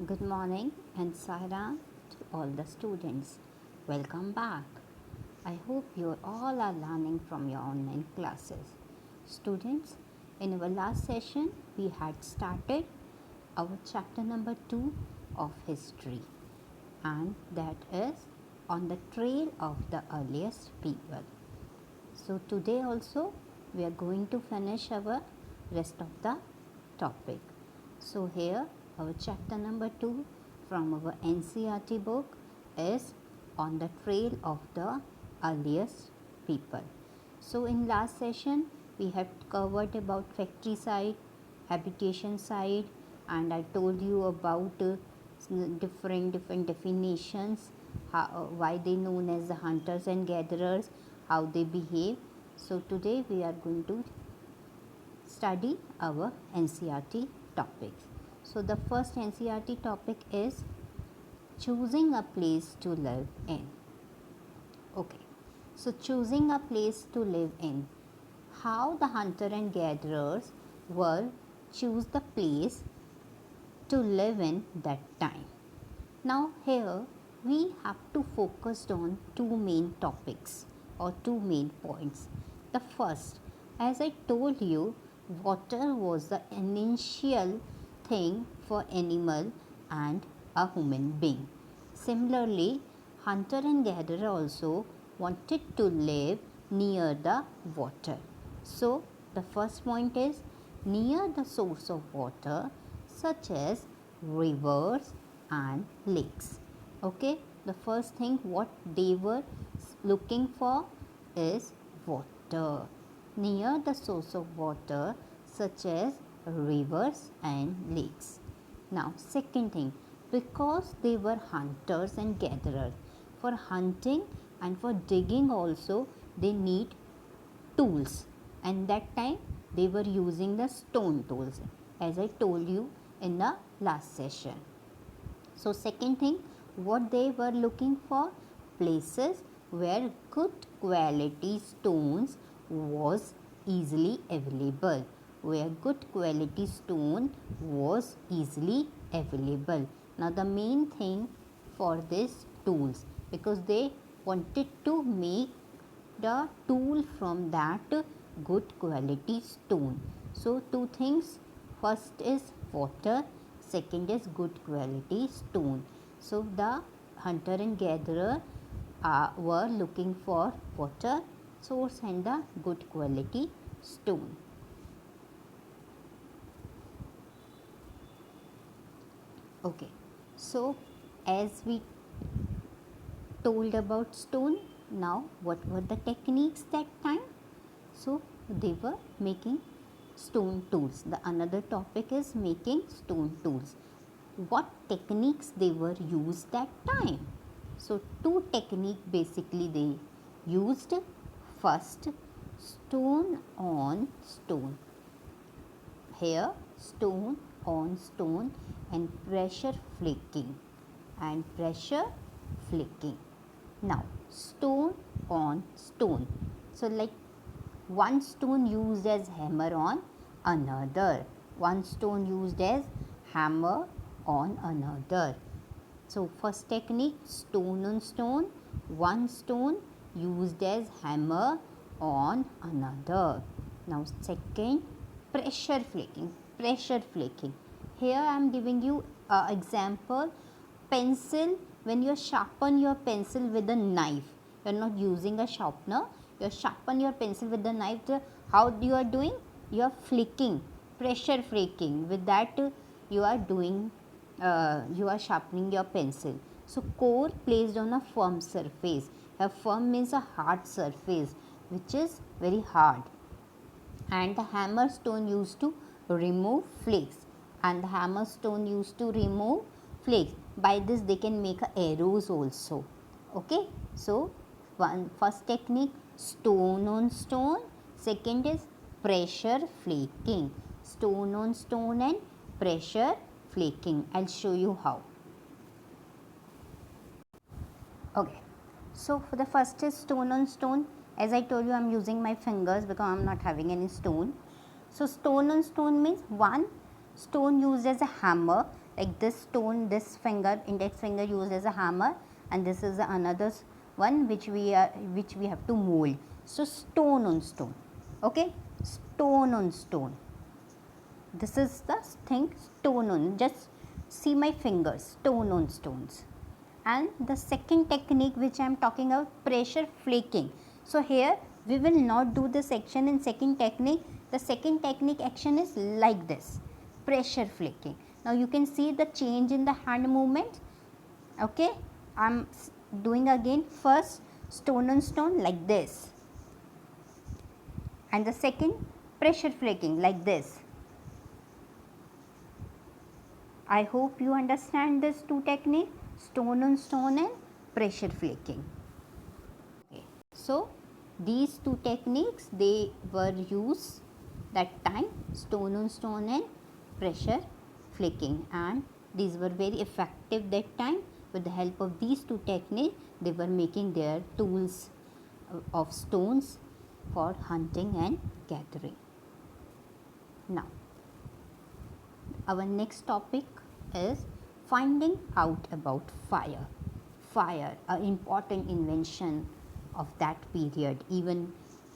Good morning and Sairam to all the students. Welcome back. I hope you all are learning from your online classes. Students, in our last session, we had started our chapter number 2 of history, and that is on the trail of the earliest people. So, today also we are going to finish our rest of the topic. So, here our chapter number 2 from our NCERT book is on the trail of the earliest people. So, in last session we have covered about factory side, habitation side, and I told you about different definitions, why they known as the hunters and gatherers, how they behave. So today we are going to study our NCERT topics. So the first NCERT topic is choosing a place to live in. Okay, so choosing a place to live in. How the hunter and gatherers were choose the place to live in that time. Now here we have to focus on two main topics or two main points. The first, as I told you, water was the initial thing for animal and a human being. Similarly, hunter and gatherer also wanted to live near the water. So the first point is near the source of water such as rivers and lakes. Okay, the first thing what they were looking for is water near the source of water such as rivers and lakes. Now second thing, because they were hunters and gatherers, for hunting and for digging also they need tools, and that time they were using the stone tools as I told you in the last session. So second thing, what they were looking for, places where good quality stones was easily available, where good quality stone was easily available. Now the main thing for this tools, because they wanted to make the tool from that good quality stone. So two things, first is water, second is good quality stone. So the hunter and gatherer were looking for water source and the good quality stone. Okay, so as we told about stone, now what were the techniques that time? So they were making stone tools. The another topic is making stone tools. What techniques they were used that time? So two technique basically they used. First, stone on stone. Here stone on stone and pressure flaking and pressure flaking. Now stone on stone. So like one stone used as hammer on another, one stone used as hammer on another. So first technique, stone on stone, one stone used as hammer on another. Now second, pressure flaking. Pressure flaking, here I am giving you an example. Pencil, when you sharpen your pencil with a knife, you are not using a sharpener, you sharpen your pencil with the knife. How you are doing? You are flicking, pressure flaking. With that you are doing you are sharpening your pencil. So core placed on a firm surface. A firm means a hard surface which is very hard, and the hammer stone used to remove flakes, and the hammer stone used to remove flakes. By this they can make arrows also. Okay, so one first technique, stone on stone, second is pressure flaking. Stone on stone and pressure flaking. I'll show you how. Okay, so for the first is stone on stone. As I told you, I'm using my fingers because I'm not having any stone. So stone on stone means one stone used as a hammer, like this stone, this finger, index finger used as a hammer, and this is another one which we have to mold. So stone on stone, okay, stone on stone. This is the thing, stone on, just see my fingers, stone on stones. And the second technique which I am talking about, pressure flaking. So here we will not do this action in second technique. The second technique action is like this, pressure flaking. Now you can see the change in the hand movement. Okay, I am doing again, first stone on stone like this, and the second pressure flaking like this. I hope you understand this two technique, stone on stone and pressure flaking. Okay. So these two techniques, they were used that time, stone on stone and pressure flaking, and these were very effective that time. With the help of these two techniques, they were making their tools of stones for hunting and gathering. Now our next topic is finding out about fire. Fire, an important invention of that period. Even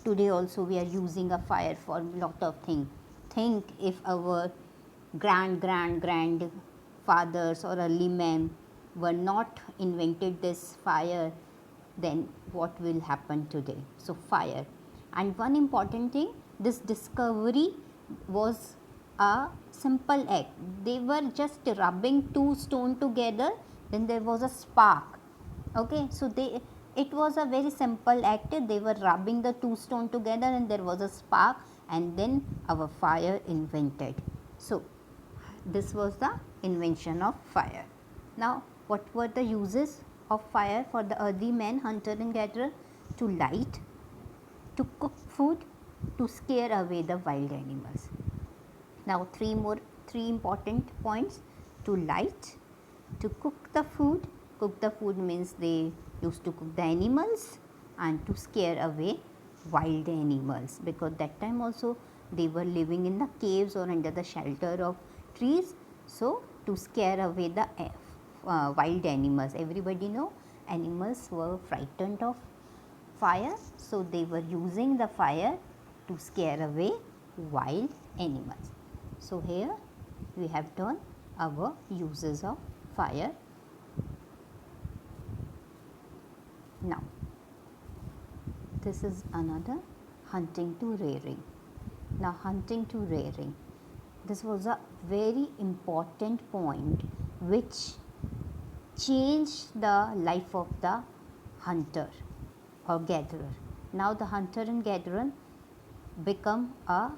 today also we are using a fire for a lot of things. Think if our grandfathers or early men were not invented this fire, then what will happen today? So fire. And one important thing, this discovery was a simple act. They were just rubbing two stones together, then there was a spark. Okay, so it was a very simple act. They were rubbing the two stones together and there was a spark, and then our fire invented. So this was the invention of fire. Now what were the uses of fire for the early men, hunter and gatherer? To light, to cook food, to scare away the wild animals. Now three important points: to light, to cook the food. Cook the food means they used to cook the animals, and to scare away wild animals, because that time also they were living in the caves or under the shelter of trees. So to scare away the wild animals. Everybody know animals were frightened of fire, so they were using the fire to scare away wild animals. So here we have done our uses of fire. Now this is another, hunting to rearing. Now hunting to rearing, this was a very important point which changed the life of the hunter or gatherer. Now the hunter and gatherer become a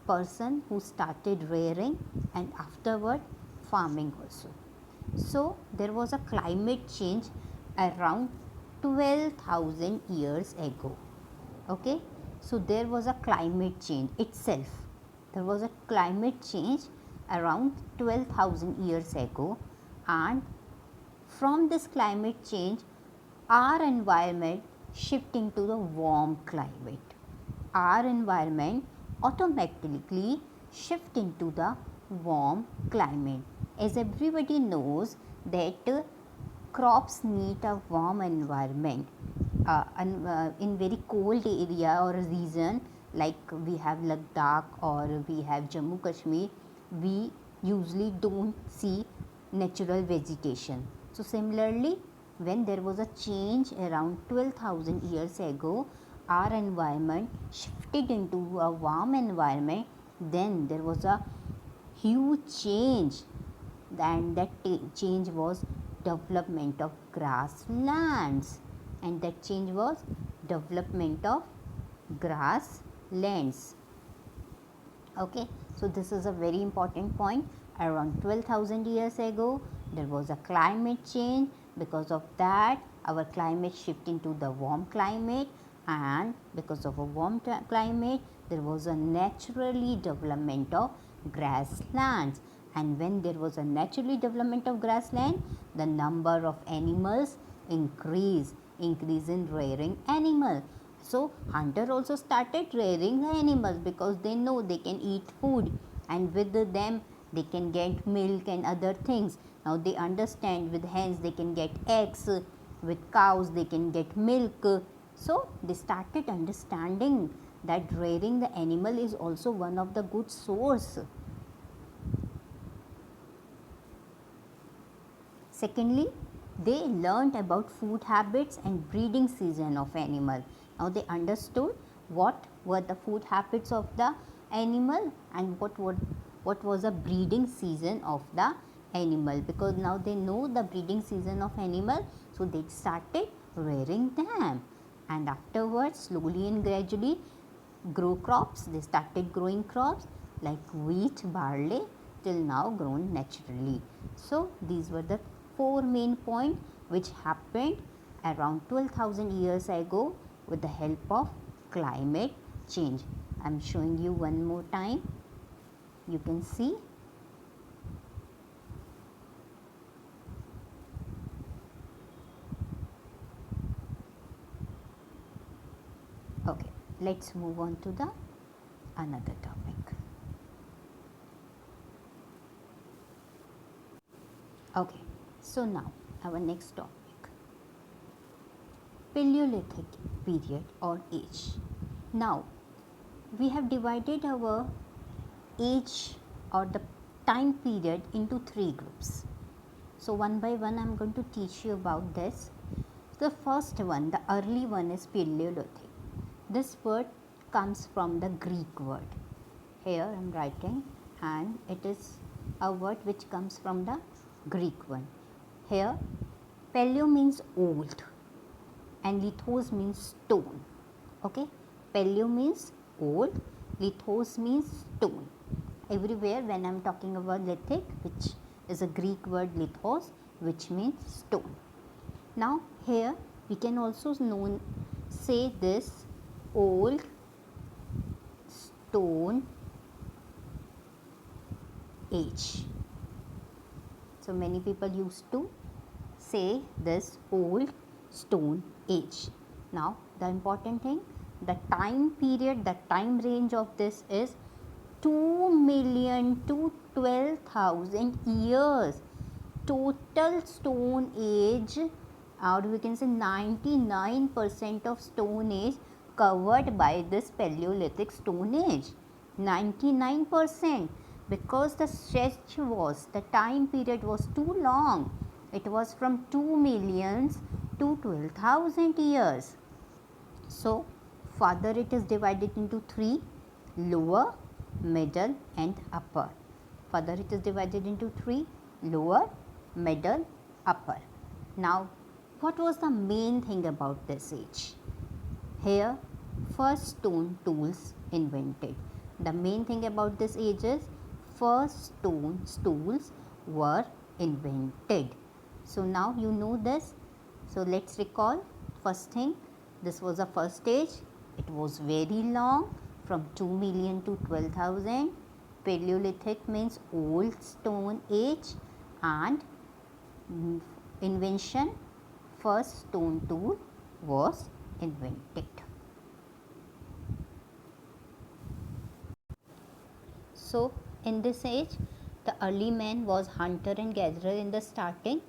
person who started rearing and afterward farming also. So there was a climate change around 12,000 years ago. Okay, so there was a climate change itself. There was a climate change around 12,000 years ago, and from this climate change our environment shifting to the warm climate. Our environment automatically shift into the warm climate. As everybody knows that crops need a warm environment. In very cold area or region like we have Ladakh or we have Jammu Kashmir, we usually don't see natural vegetation. So similarly, when there was a change around 12,000 years ago, our environment shifted into a warm environment, then there was a huge change, and that change was development of grasslands, and that change was development of grasslands. Okay, so this is a very important point. Around 12,000 years ago there was a climate change. Because of that our climate shift into the warm climate, and because of a warm climate there was a naturally development of grasslands. And when there was a naturally development of grassland, the number of animals increase in rearing animal. So hunter also started rearing the animals because they know they can eat food, and with them they can get milk and other things. Now they understand with hens they can get eggs, with cows they can get milk. So they started understanding that rearing the animal is also one of the good source. Secondly, they learned about food habits and breeding season of animal. Now they understood what were the food habits of the animal and what was the breeding season of the animal, because now they know the breeding season of animal, so they started rearing them. And afterwards, slowly and gradually grow crops. They started growing crops like wheat, barley, till now grown naturally. So these were the four main points which happened around 12,000 years ago with the help of climate change. I am showing you one more time. You can see. Okay, let's move on to the another topic. Okay, so now our next topic, Paleolithic period or age. Now we have divided our age or the time period into three groups. So one by one I am going to teach you about this. The first one, the early one, is Paleolithic. This word comes from the Greek word. Here I am writing, and it is a word which comes from the Greek one. Here paleo means old and lithos means stone. Okay, paleo means old, lithos means stone. Everywhere when I am talking about lithic, which is a Greek word lithos, which means stone. Now here we can also say this old stone age. So many people used to say this old stone age. Now the important thing, the time period, the time range of this is 2 million to 12,000 years. Total stone age, or we can say 99% of stone age covered by this Paleolithic stone age. 99%, because the stretch was, the time period was too long. It was from 2 millions to 12,000 years. So further it is divided into three: lower, middle and upper. Further it is divided into three: lower, middle, upper. Now what was the main thing about this age? Here first stone tools invented. The main thing about this age is first stone tools were invented. So now you know this. So let's recall. First thing, this was the first stage. It was very long, from 2 million to 12,000. Paleolithic means old stone age, and invention, first stone tool was invented. So in this age, the early man was hunter and gatherer in the starting,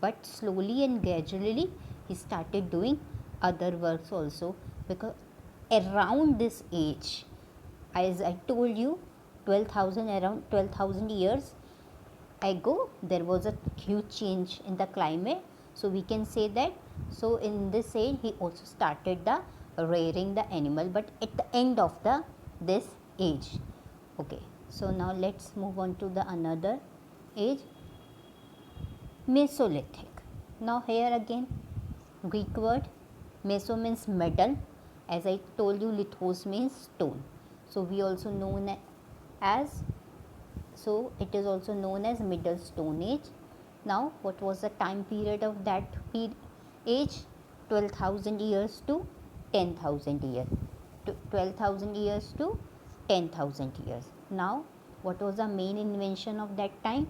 but slowly and gradually he started doing other works also, because around this age, as I told you, 12,000, around 12,000 years ago, there was a huge change in the climate. So we can say that, so in this age he also started the rearing the animal, but at the end of this age. Okay, so now let's move on to the another age, Mesolithic. Now here again, Greek word, meso means middle, as I told you, lithos means stone. So we also known as, so it is also known as middle stone age. Now what was the time period of that age? 12,000 years to 10,000 years. 12,000 years to 10,000 years. Now what was the main invention of that time?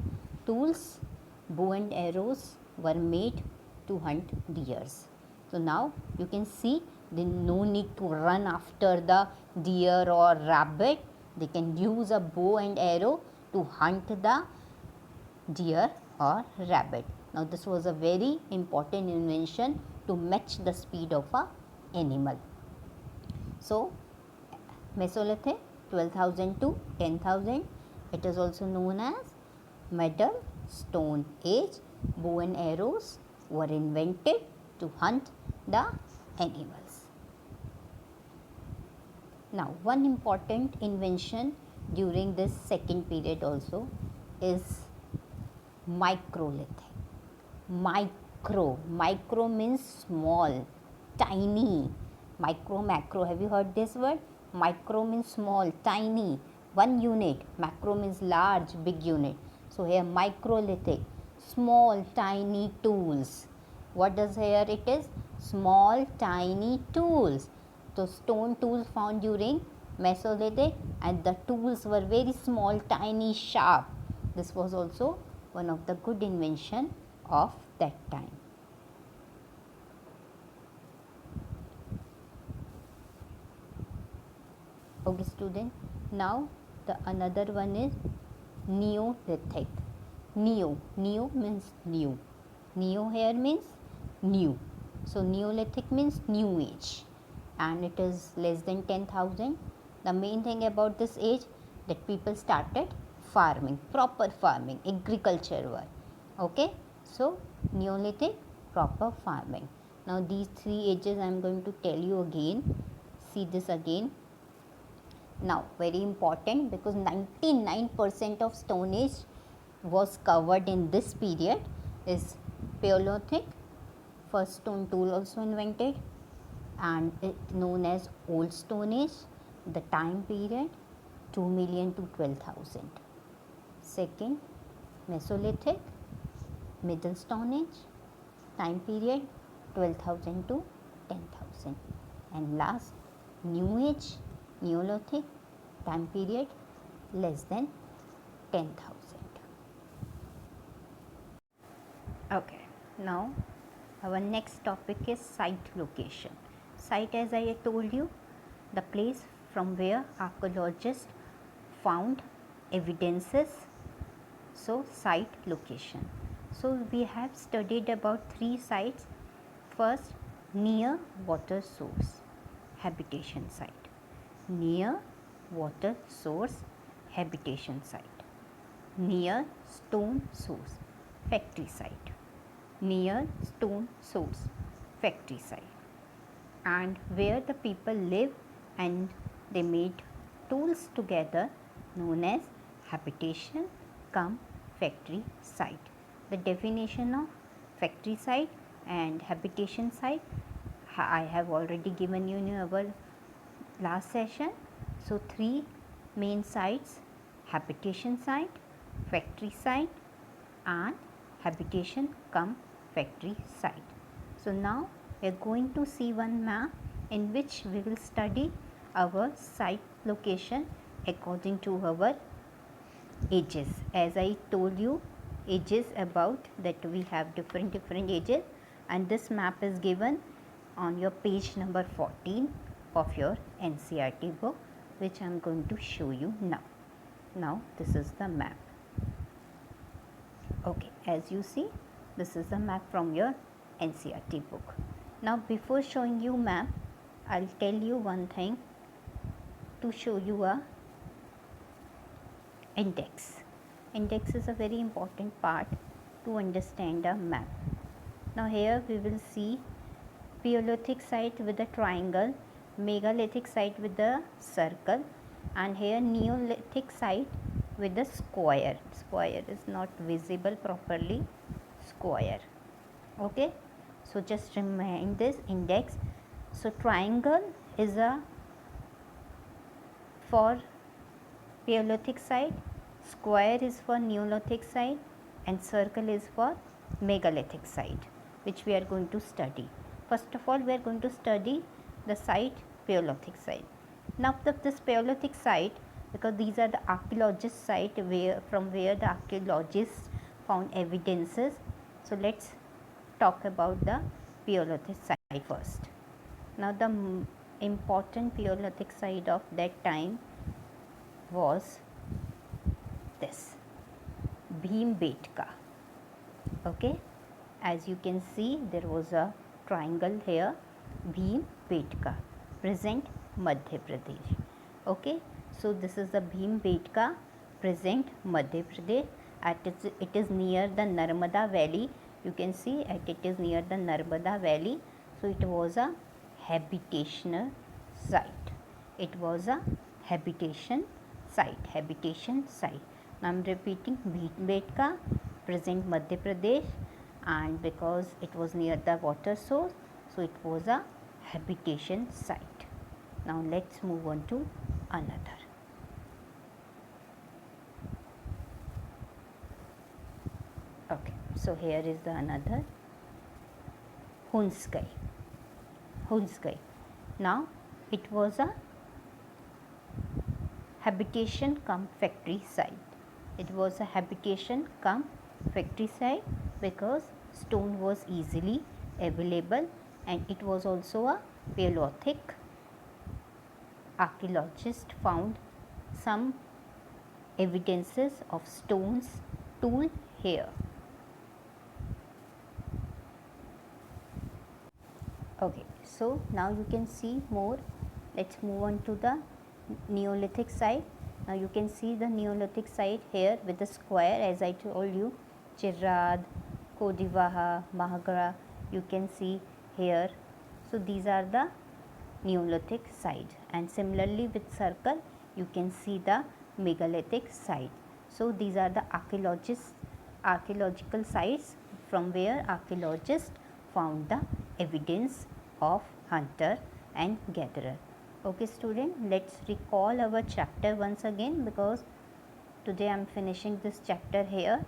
Tools, bow and arrows were made to hunt deers. So now you can see they no need to run after the deer or rabbit. They can use a bow and arrow to hunt the deer or rabbit. Now this was a very important invention to match the speed of a animal. So Mesolithic 12,000 to 10,000, it is also known as Middle Stone Age. Bow and arrows were invented to hunt the animals. Now one important invention during this second period also is microlithic. Micro means small, tiny. Macro, have you heard this word? Micro means small, tiny, one unit. Macro means large, big unit. So here microlithic, small, tiny tools. What does here it is? Small, tiny tools. So stone tools found during Mesolithic, and the tools were very small, tiny, sharp. This was also one of the good invention of that time. Okay student, now the another one is Neolithic. Neo means new. Neo here means new. So Neolithic means new age, and it is less than 10,000. The main thing about this age that people started farming, proper farming, agriculture work. Okay, so Neolithic, proper farming. Now these three ages I am going to tell you again. See this again. Now very important, because 99% of Stone Age was covered in this period is Paleolithic. First stone tool also invented, and it known as Old Stone Age. The time period 2 million to 12,000. Second, Mesolithic, Middle Stone Age, time period 12,000 to 10,000. And last, New Age, Neolithic, time period less than 10,000. Okay, now our next topic is site location. Site, as I told you, the place from where archaeologists found evidences. So site location. So we have studied about three sites. First, near water source, habitation site. Near water source, habitation site. Near stone source, factory site. Near stone source, factory site. And where the people live and they made tools together, known as habitation cum factory site. The definition of factory site and habitation site I have already given you in our last session. So three main sites: habitation site, factory site, and habitation cum factory site. So now we are going to see one map in which we will study our site location according to our ages. As I told you, ages about that we have different ages, and this map is given on your page number 14 of your NCERT book, which I am going to show you now. Now this is the map. Okay, as you see, this is the map from your NCERT book. Now before showing you map, I'll tell you one thing to show you a index. Index is a very important part to understand a map. Now here we will see Paleolithic site with a triangle, megalithic site with a circle, and here Neolithic site with a square. Square is not visible properly. Square. Okay, so just remind this index. So triangle is a for Paleolithic site, square is for Neolithic site, and circle is for megalithic site, which we are going to study. First of all, we are going to study the site Paleolithic site. Now this Paleolithic site, because these are the archaeologist site from where the archaeologists found evidences. So let's talk about the Paleolithic site first. Now the important Paleolithic site of that time was this Bhimbetka. Okay, as you can see, there was a triangle here, Bhimbetka, present Madhya Pradesh. Okay, so this is the Bhimbetka, present Madhya Pradesh. It is near the Narmada Valley. You can see it is near the Narmada Valley. So it was a habitational site. It was a habitation site. Now I am repeating, Bhimbetka, present Madhya Pradesh, and because it was near the water source, so it was a habitation site. Now let's move on to another. Okay, so here is the another, Hunskai. Now it was a habitation cum factory site. It was a habitation cum factory site because stone was easily available, and it was also a Paleolithic. Archaeologists found some evidences of stones tool here. Okay, so now you can see more. Let's move on to the Neolithic site. Now you can see the Neolithic site here with the square, as I told you, Chirrad, Kodivaha, Mahagra, you can see here. So these are the Neolithic site, and similarly with circle you can see the megalithic site. So these are the archaeological sites from where archaeologists found the evidence of hunter and gatherer. Okay student, let's recall our chapter once again, because today I am finishing this chapter here.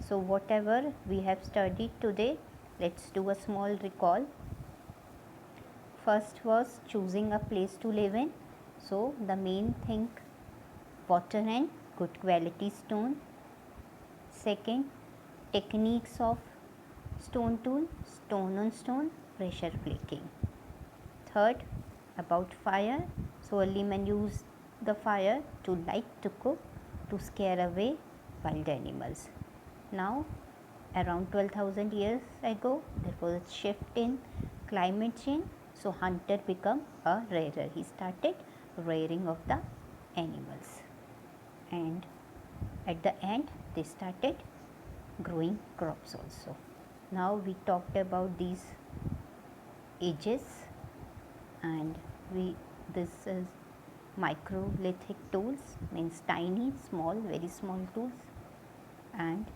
So whatever we have studied today, let's do a small recall. First was choosing a place to live in. So the main thing, water and good quality stone. Second, techniques of stone tool, stone on stone, pressure flaking. Third, about fire. So early men used the fire to light, to cook, to scare away wild animals. Now around 12,000 years ago, there was a shift in climate change. So hunter become a rarer. He started rearing of the animals, and at the end they started growing crops also. Now we talked about these ages, and this is microlithic tools, means tiny, small, very small tools, and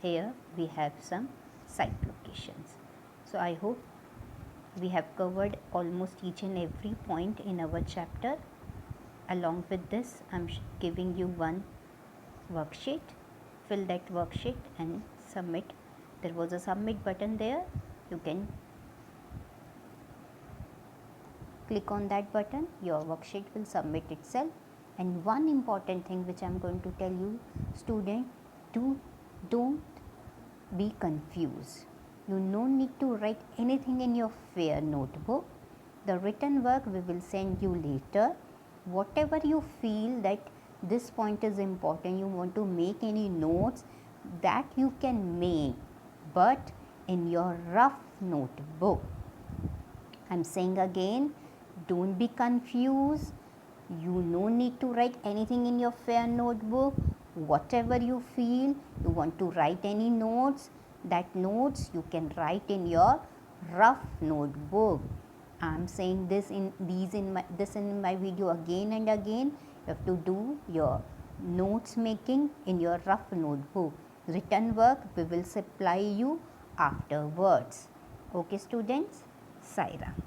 here we have some site locations. So I hope we have covered almost each and every point in our chapter. Along with this, I am giving you one worksheet. Fill that worksheet and submit. There was a submit button there. You can click on that button. Your worksheet will submit itself. And one important thing which I am going to tell you, student, don't be confused. You no need to write anything in your fair notebook. The written work we will send you later. Whatever you feel that this point is important, you want to make any notes, that you can make, but in your rough notebook. I am saying again, don't be confused. You no need to write anything in your fair notebook. Whatever you feel, you want to write any notes, that notes you can write in your rough notebook. I am saying this in my video again and again. You have to do your notes making in your rough notebook. Written work we will supply you afterwards. Okay students, Sai Ram.